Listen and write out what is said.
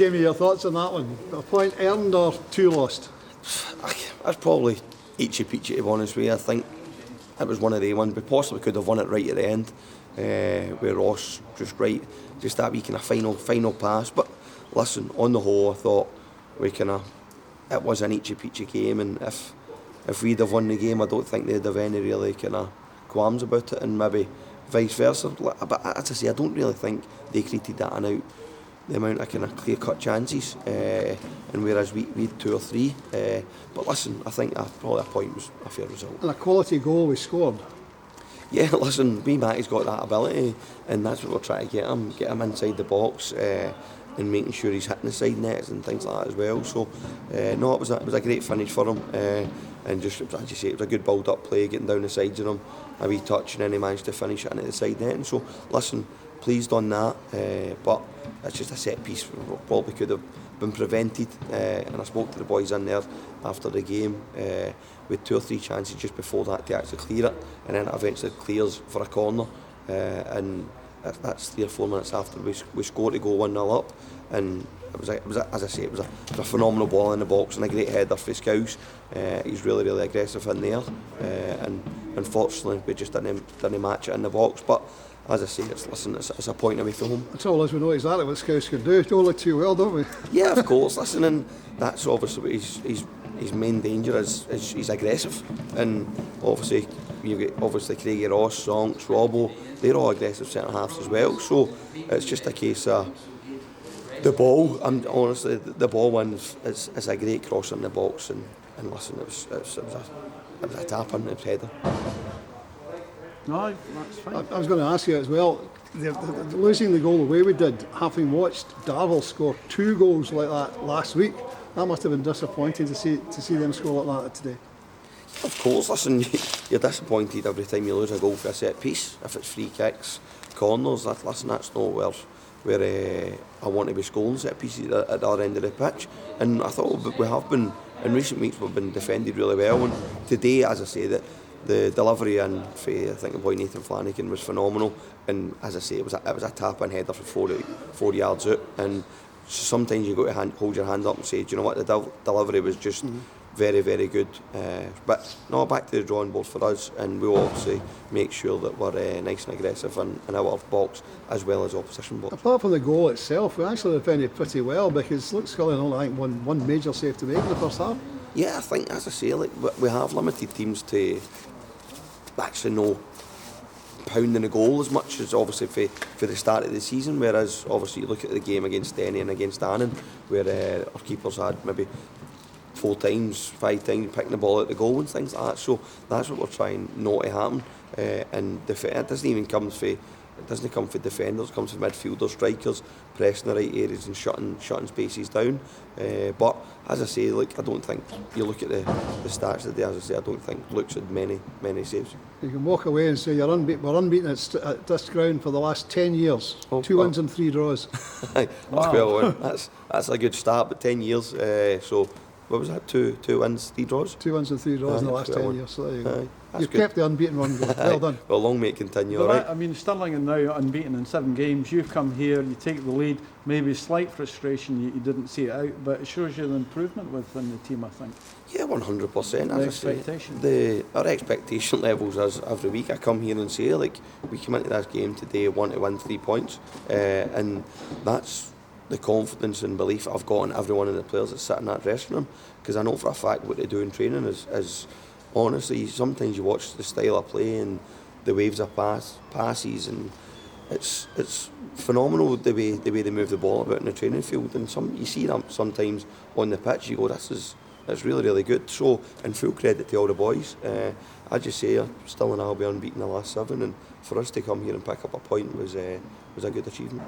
Jamie, your thoughts on that one? A point earned or 2 lost? That's probably eachy peachy, to be honest with you. I think it was one of the ones we possibly could have won it right at the end, where Ross just that wee kind of final pass. But listen, on the whole, I thought it was an eachy peachy game, and if we'd have won the game, I don't think they'd have any really kind of qualms about it, and maybe vice versa. But as I say, I don't really think they created that the amount of kind of clear-cut chances, and whereas we had 2 or 3. But listen, I think probably a point was a fair result. And a quality goal we scored. Yeah, listen, Matty's got that ability, and that's what we're trying to get him inside the box, and making sure he's hitting the side nets and things like that as well. So, no, it was a great finish for him, and just as you say, it was a good build-up play, getting down the sides of him, a wee touch, and then he managed to finish it into the side net. And so, listen, pleased on that, but it's just a set piece probably could have been prevented, and I spoke to the boys in there after the game with 2 or 3 chances just before that to actually clear it, and then it eventually clears for a corner, and that's 3 or 4 minutes after we scored to go 1-0 up, and it was as I say, it was a phenomenal ball in the box and a great header for Scouse. He's really aggressive in there, and unfortunately we just didn't match it in the box. But as I say, it's a point away from home. That's all as we know exactly what Scouse can do. Only too well, don't we? Yeah, of course. Listen, and that's obviously his main danger is he's aggressive, and obviously you've got Craigie Ross, Sonks, Robbo. They're all aggressive centre halves as well. So it's just a case of the ball. Honestly, the ball wins. It's a great cross in the box, and listen, it was a tap on the header. No, that's fine. I was going to ask you as well, losing the goal the way we did, having watched Darvel score 2 goals like that last week, that must have been disappointing to see them score like that today. Of course, listen, you're disappointed every time you lose a goal for a set piece. If it's free kicks, corners, that's not where I want to be scoring set pieces at our end of the pitch. And I thought we have been, in recent weeks, we've been defended really well. And today, as I say, the delivery I think the boy Nathan Flanagan was phenomenal. And as I say, it was a tap and header for 4 yards out. And sometimes you've got to hold your hand up and say, do you know what, the delivery was just very good. But no, back to the drawing board for us, and we'll obviously make sure that we're nice and aggressive in our box as well as opposition box. Apart from the goal itself, we actually defended pretty well, because look, Scully only I think one major save to make in the first half. Yeah, I think, as I say, like we have limited teams to actually know pounding the goal as much as obviously for the start of the season, whereas obviously you look at the game against Denny and against Annan, where our keepers had maybe 4 times, 5 times picking the ball out the goal and things like that. So that's what we're trying not to happen. And it doesn't come for defenders, it comes from midfielders, strikers, pressing the right areas and shutting spaces down. But as I say, like, I don't think you look at the stats today. As I say, I don't think Luke's had many saves. You can walk away and say we're unbeaten at this ground for the last 10 years. 2 wins and 3 draws. Wow. Well, that's a good start, but 10 years. So what was that? 2 wins, 3 draws? 2 wins and 3 draws in the last 10 years. So there you go. You've good. Kept the unbeaten run going. Well done. Well, long may it continue, But all right? I mean, Stirling are now unbeaten in 7 games. You've come here, you take the lead. Maybe slight frustration, you didn't see it out, but it shows you the improvement within the team, I think. Yeah, 100%. The expectation. Our expectation levels as every week. I come here and say, like, we come into this game today, want to win 3 points, and that's the confidence and belief I've got in every one of the players that sit in that dressing room, because I know for a fact what they do in training is honestly, sometimes you watch the style of play and the waves of passes, and it's phenomenal the way they move the ball about in the training field. And you see them sometimes on the pitch, you go, it's really good. So, and full credit to all the boys. I just say, still in Albion, beating the last 7, and for us to come here and pick up a point was a good achievement.